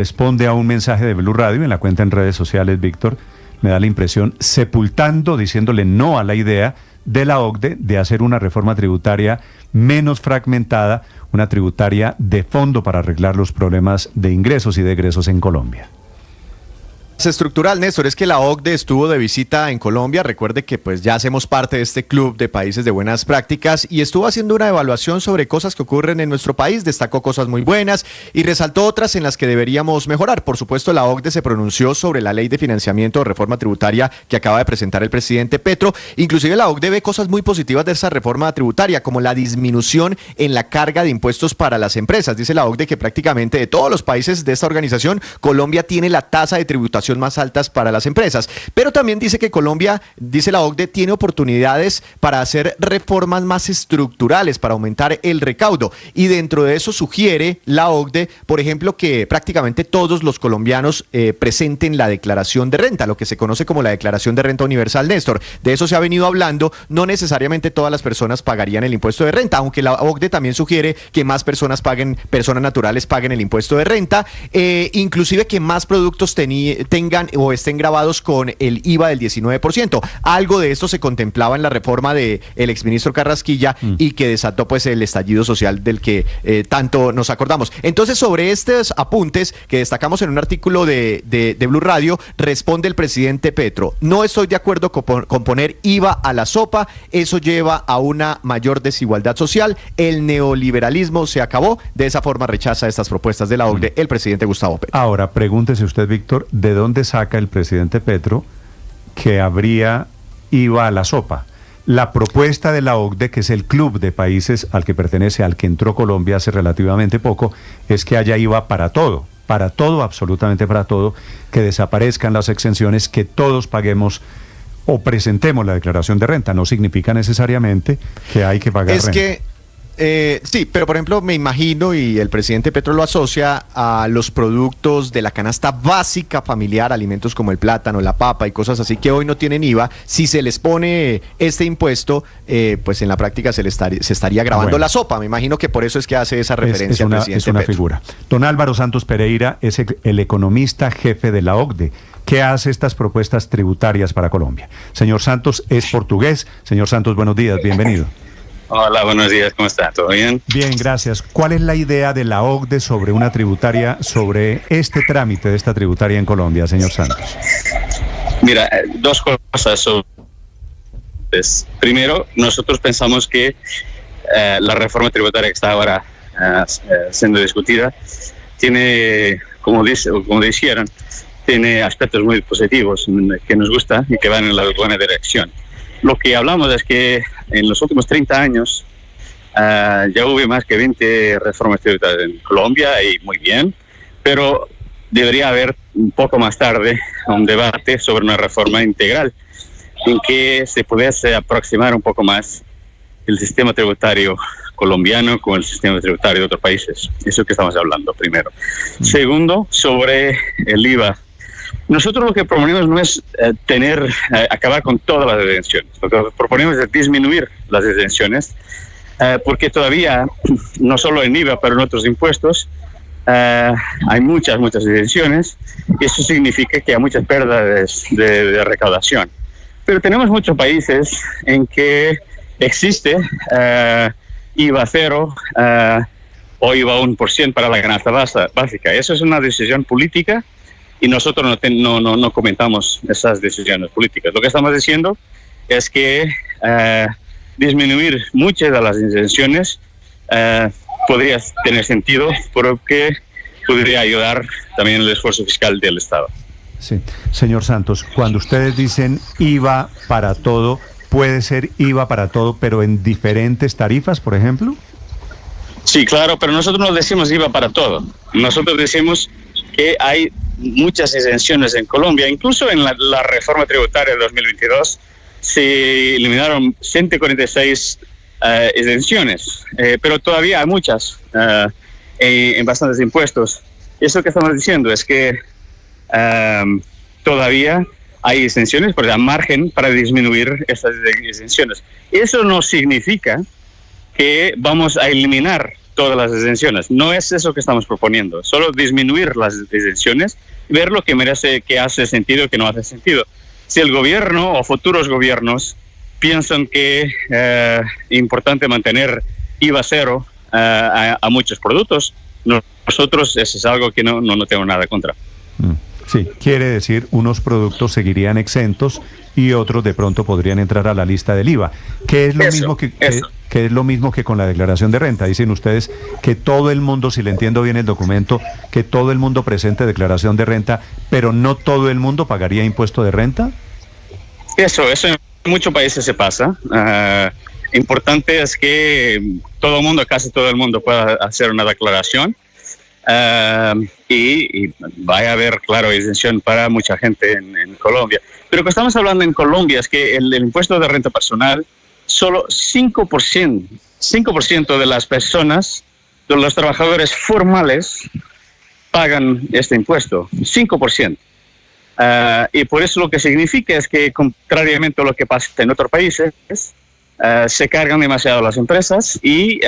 Responde a un mensaje de Blue Radio en la cuenta en redes sociales, Víctor, me da la impresión, sepultando, diciéndole no a la idea de la OCDE de hacer una reforma tributaria menos fragmentada, una tributaria de fondo para arreglar los problemas de ingresos y de egresos en Colombia. Estructural, Néstor, es que la OCDE estuvo de visita en Colombia. Recuerde que pues ya hacemos parte de este club de países de buenas prácticas y estuvo haciendo una evaluación sobre cosas que ocurren en nuestro país, destacó cosas muy buenas y resaltó otras en las que deberíamos mejorar. Por supuesto, la OCDE se pronunció sobre la ley de financiamiento o reforma tributaria que acaba de presentar el presidente Petro. Inclusive la OCDE ve cosas muy positivas de esa reforma tributaria, como la disminución en la carga de impuestos para las empresas. Dice la OCDE que prácticamente de todos los países de esta organización, Colombia tiene la tasa de tributación más altas para las empresas, pero también dice que Colombia, dice la OCDE, tiene oportunidades para hacer reformas más estructurales, para aumentar el recaudo, y dentro de eso sugiere la OCDE, por ejemplo, que prácticamente todos los colombianos presenten la declaración de renta, lo que se conoce como la declaración de renta universal, Néstor. De eso se ha venido hablando, no necesariamente todas las personas pagarían el impuesto de renta, aunque la OCDE también sugiere que más personas naturales paguen el impuesto de renta, inclusive que más productos tengan o estén grabados con el IVA del 19%. Algo de esto se contemplaba en la reforma del exministro Carrasquilla y que desató pues el estallido social del que tanto nos acordamos. Entonces, sobre estos apuntes que destacamos en un artículo de Blue Radio, responde el presidente Petro: no estoy de acuerdo con poner IVA a la sopa, eso lleva a una mayor desigualdad social, el neoliberalismo se acabó. De esa forma rechaza estas propuestas de la OCDE el presidente Gustavo Petro. Ahora, pregúntese usted, Víctor, ¿de dónde saca el presidente Petro que habría IVA a la sopa? La propuesta de la OCDE, que es el club de países al que pertenece, al que entró Colombia hace relativamente poco, es que haya IVA para todo, absolutamente para todo, que desaparezcan las exenciones, que todos paguemos o presentemos la declaración de renta. No significa necesariamente que hay que pagar renta. Sí, pero por ejemplo me imagino, y el presidente Petro lo asocia a los productos de la canasta básica familiar, alimentos como el plátano, la papa y cosas así que hoy no tienen IVA. Si se les pone este impuesto, pues en la práctica se estaría grabando la sopa. Me imagino que por eso es que hace esa referencia al presidente Petro. Es una figura. Don Álvaro Santos Pereira es el economista jefe de la OCDE, que hace estas propuestas tributarias para Colombia. Señor Santos es portugués. Señor Santos, buenos días, bienvenido. Hola, buenos días, ¿cómo está? ¿Todo bien? Bien, gracias. ¿Cuál es la idea de la OCDE sobre una tributaria, sobre este trámite de esta tributaria en Colombia, señor Santos? Mira, dos cosas. Primero, nosotros pensamos que la reforma tributaria que está ahora siendo discutida tiene, como dijeron, tiene aspectos muy positivos que nos gustan y que van en la buena dirección. Lo que hablamos es que en los últimos 30 años ya hubo más que 20 reformas tributarias en Colombia, y muy bien, pero debería haber un poco más tarde un debate sobre una reforma integral en que se pudiese aproximar un poco más el sistema tributario colombiano con el sistema tributario de otros países. Eso que estamos hablando, primero. Segundo, sobre el IVA. Nosotros lo que proponemos no es acabar con todas las exenciones. Lo que proponemos es disminuir las exenciones, porque todavía, no solo en IVA, pero en otros impuestos, hay muchas exenciones. Eso significa que hay muchas pérdidas de recaudación. Pero tenemos muchos países en que existe IVA cero o IVA 1% para la canasta básica. Eso es una decisión política, y nosotros no comentamos esas decisiones políticas. Lo que estamos diciendo es que disminuir muchas de las exenciones podría tener sentido, porque podría ayudar también el esfuerzo fiscal del Estado. Sí, señor Santos, cuando ustedes dicen IVA para todo, ¿puede ser IVA para todo, pero en diferentes tarifas, por ejemplo? Sí, claro, pero nosotros no decimos IVA para todo. Nosotros decimos que hay muchas exenciones en Colombia. Incluso en la reforma tributaria de 2022 se eliminaron 146 exenciones, pero todavía hay muchas en bastantes impuestos. Eso que estamos diciendo es que todavía hay exenciones, pero hay margen para disminuir esas exenciones. Eso no significa que vamos a eliminar todas las exenciones. No es eso que estamos proponiendo, solo disminuir las exenciones, ver lo que merece, que hace sentido y que no hace sentido. Si el gobierno o futuros gobiernos piensan que es importante mantener IVA cero a muchos productos, nosotros eso es algo que no tengo nada contra. Sí, quiere decir unos productos seguirían exentos y otros de pronto podrían entrar a la lista del IVA, que es lo mismo que es lo mismo que con la declaración de renta. Dicen ustedes que todo el mundo, si le entiendo bien el documento, que todo el mundo presente declaración de renta, pero no todo el mundo pagaría impuesto de renta. Eso en muchos países se pasa. Importante es que casi todo el mundo pueda hacer una declaración. Y vaya a haber, claro, exención para mucha gente en Colombia. Pero lo que estamos hablando en Colombia es que el impuesto de renta personal, solo 5% de las personas, de los trabajadores formales, pagan este impuesto. 5%. Y por eso lo que significa es que, contrariamente a lo que pasa en otros países, se cargan demasiado las empresas y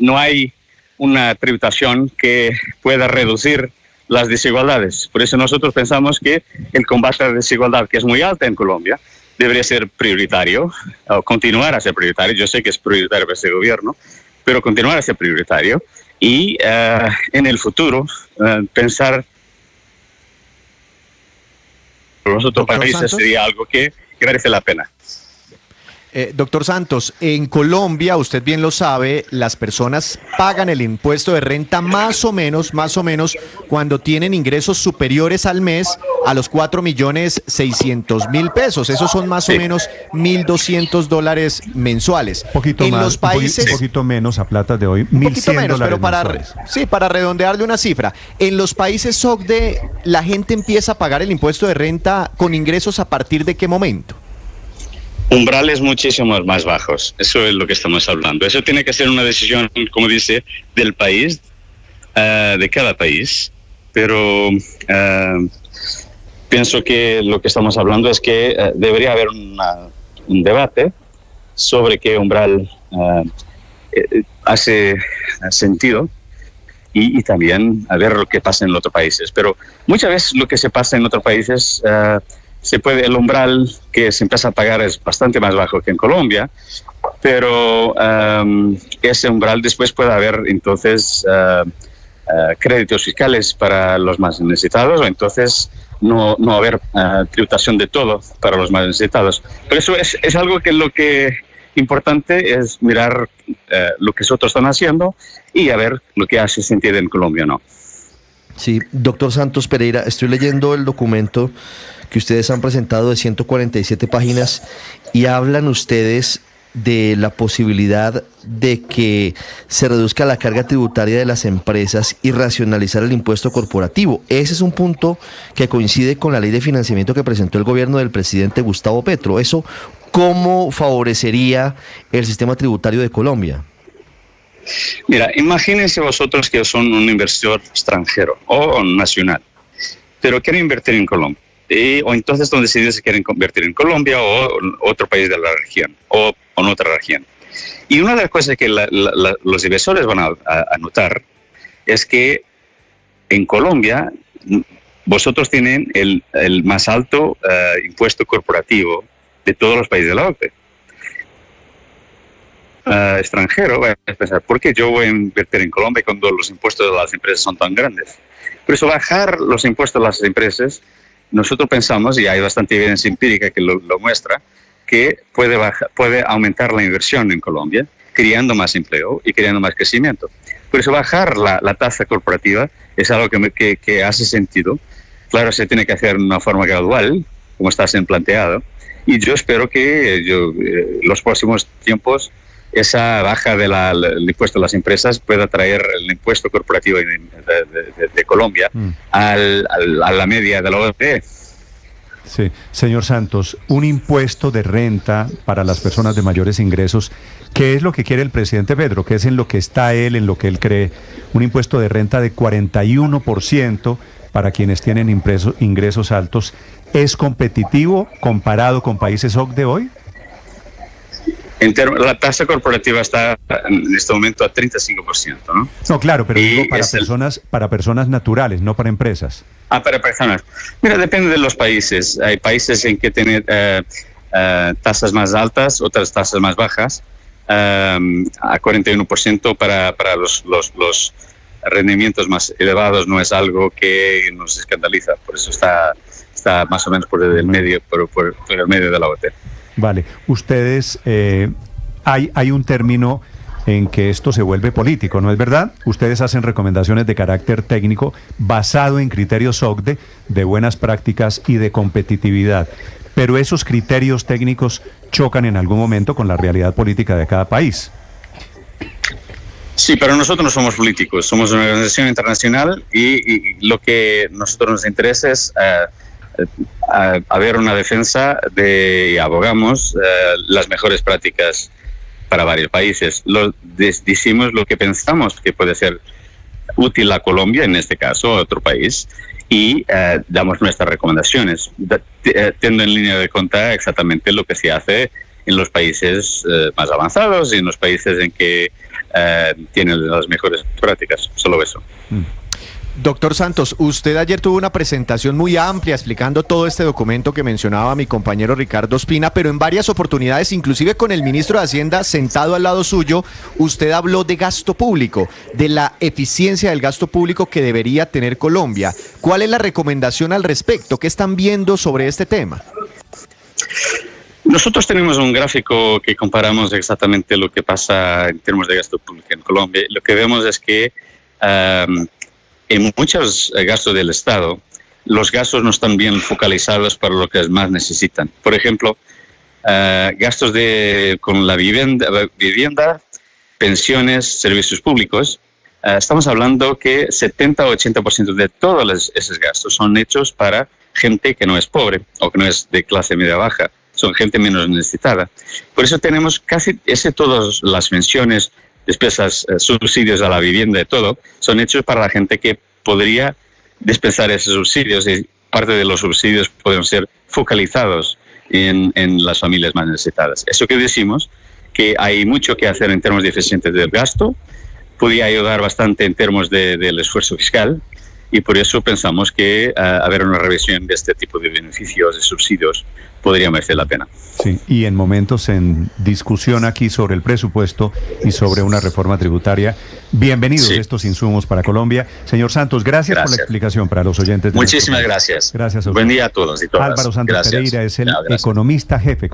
no hay una tributación que pueda reducir las desigualdades. Por eso nosotros pensamos que el combate a la desigualdad, que es muy alta en Colombia, debería ser prioritario, o continuar a ser prioritario. Yo sé que es prioritario para este gobierno, pero continuar a ser prioritario y en el futuro pensar en los otros países Santos, sería algo que merece la pena. Doctor Santos, en Colombia, usted bien lo sabe, las personas pagan el impuesto de renta más o menos, cuando tienen ingresos superiores al mes a los 4.600.000 pesos. Esos son más o menos $1.200 mensuales. Poquito en más, los países, poquito menos a plata de hoy, $1.100 pero mensuales. para redondearle una cifra, en los países OCDE, ¿la gente empieza a pagar el impuesto de renta con ingresos a partir de qué momento? Umbrales muchísimo más bajos, eso es lo que estamos hablando. Eso tiene que ser una decisión, como dice, del país, de cada país, pero pienso que lo que estamos hablando es que debería haber un debate sobre qué umbral hace sentido y también a ver lo que pasa en otros países. Pero muchas veces lo que se pasa en otros países... el umbral que se empieza a pagar es bastante más bajo que en Colombia, pero ese umbral después puede haber entonces créditos fiscales para los más necesitados, o entonces no haber tributación de todo para los más necesitados. Por eso es algo que lo que importante es mirar lo que otros están haciendo y a ver lo que hace sentido en Colombia o no. Sí, doctor Santos Pereira, estoy leyendo el documento que ustedes han presentado de 147 páginas y hablan ustedes de la posibilidad de que se reduzca la carga tributaria de las empresas y racionalizar el impuesto corporativo. Ese es un punto que coincide con la ley de financiamiento que presentó el gobierno del presidente Gustavo Petro. ¿Eso cómo favorecería el sistema tributario de Colombia? Mira, imagínense vosotros que son un inversor extranjero o nacional, pero quieren invertir en Colombia. O entonces donde se quieren convertir en Colombia o otro país de la región o en otra región. Y una de las cosas que los inversores van a notar es que en Colombia vosotros tienen el más alto impuesto corporativo de todos los países de la OCDE. Extranjero va a pensar, ¿por qué yo voy a invertir en Colombia cuando los impuestos de las empresas son tan grandes? Por eso bajar los impuestos de las empresas, nosotros pensamos, y hay bastante evidencia empírica que lo muestra, que puede aumentar la inversión en Colombia, creando más empleo y creando más crecimiento. Por eso bajar la tasa corporativa es algo que hace sentido. Claro, se tiene que hacer de una forma gradual, como está siendo planteado, y yo espero que los próximos tiempos esa baja del impuesto a las empresas pueda traer el impuesto corporativo de Colombia a la media de la OCDE. Sí, señor Santos, un impuesto de renta para las personas de mayores ingresos, ¿qué es lo que quiere el presidente Petro? ¿Qué es en lo que está él, en lo que él cree? Un impuesto de renta de 41% para quienes tienen ingresos altos. ¿Es competitivo comparado con países OCDE hoy? La tasa corporativa está en este momento a 35%, ¿no? No, claro, pero Y digo para personas naturales, no para empresas. Para personas. Mira, depende de los países. Hay países en que tienen tasas más altas, otras tasas más bajas. A 41% para los rendimientos más elevados no es algo que nos escandaliza. Por eso está más o menos por el medio, por el medio de la OTE. Vale. Ustedes, hay un término en que esto se vuelve político, ¿no es verdad? Ustedes hacen recomendaciones de carácter técnico basado en criterios OCDE de buenas prácticas y de competitividad. Pero esos criterios técnicos chocan en algún momento con la realidad política de cada país. Sí, pero nosotros no somos políticos, somos una organización internacional y lo que a nosotros nos interesa es haber una defensa y abogamos las mejores prácticas para varios países. Decimos lo que pensamos que puede ser útil a Colombia, en este caso, a otro país, y damos nuestras recomendaciones, teniendo en línea de cuenta exactamente lo que se hace en los países más avanzados y en los países en que tienen las mejores prácticas. Solo eso. Doctor Santos, usted ayer tuvo una presentación muy amplia explicando todo este documento que mencionaba mi compañero Ricardo Ospina, pero en varias oportunidades, inclusive con el ministro de Hacienda sentado al lado suyo, usted habló de gasto público, de la eficiencia del gasto público que debería tener Colombia. ¿Cuál es la recomendación al respecto? ¿Qué están viendo sobre este tema? Nosotros tenemos un gráfico que comparamos exactamente lo que pasa en términos de gasto público en Colombia. Lo que vemos es que en muchos gastos del Estado, los gastos no están bien focalizados para lo que más necesitan. Por ejemplo, gastos con la vivienda, pensiones, servicios públicos. Estamos hablando que 70 o 80% de todos esos gastos son hechos para gente que no es pobre o que no es de clase media baja. Son gente menos necesitada. Por eso tenemos todas las pensiones, despesas, subsidios a la vivienda y todo, son hechos para la gente que podría dispensar esos subsidios, y parte de los subsidios pueden ser focalizados en las familias más necesitadas. Eso que decimos, que hay mucho que hacer en términos de eficiencia del gasto, podría ayudar bastante en términos del esfuerzo fiscal, y por eso pensamos que haber una revisión de este tipo de beneficios, de subsidios, podría merecer la pena. Sí, y en momentos en discusión aquí sobre el presupuesto y sobre una reforma tributaria, bienvenidos estos insumos para Colombia. Señor Santos, gracias por la explicación para los oyentes. Muchísimas gracias. Gracias a usted. Buen día a todos y todas. Álvaro Santos Pereira es el economista jefe.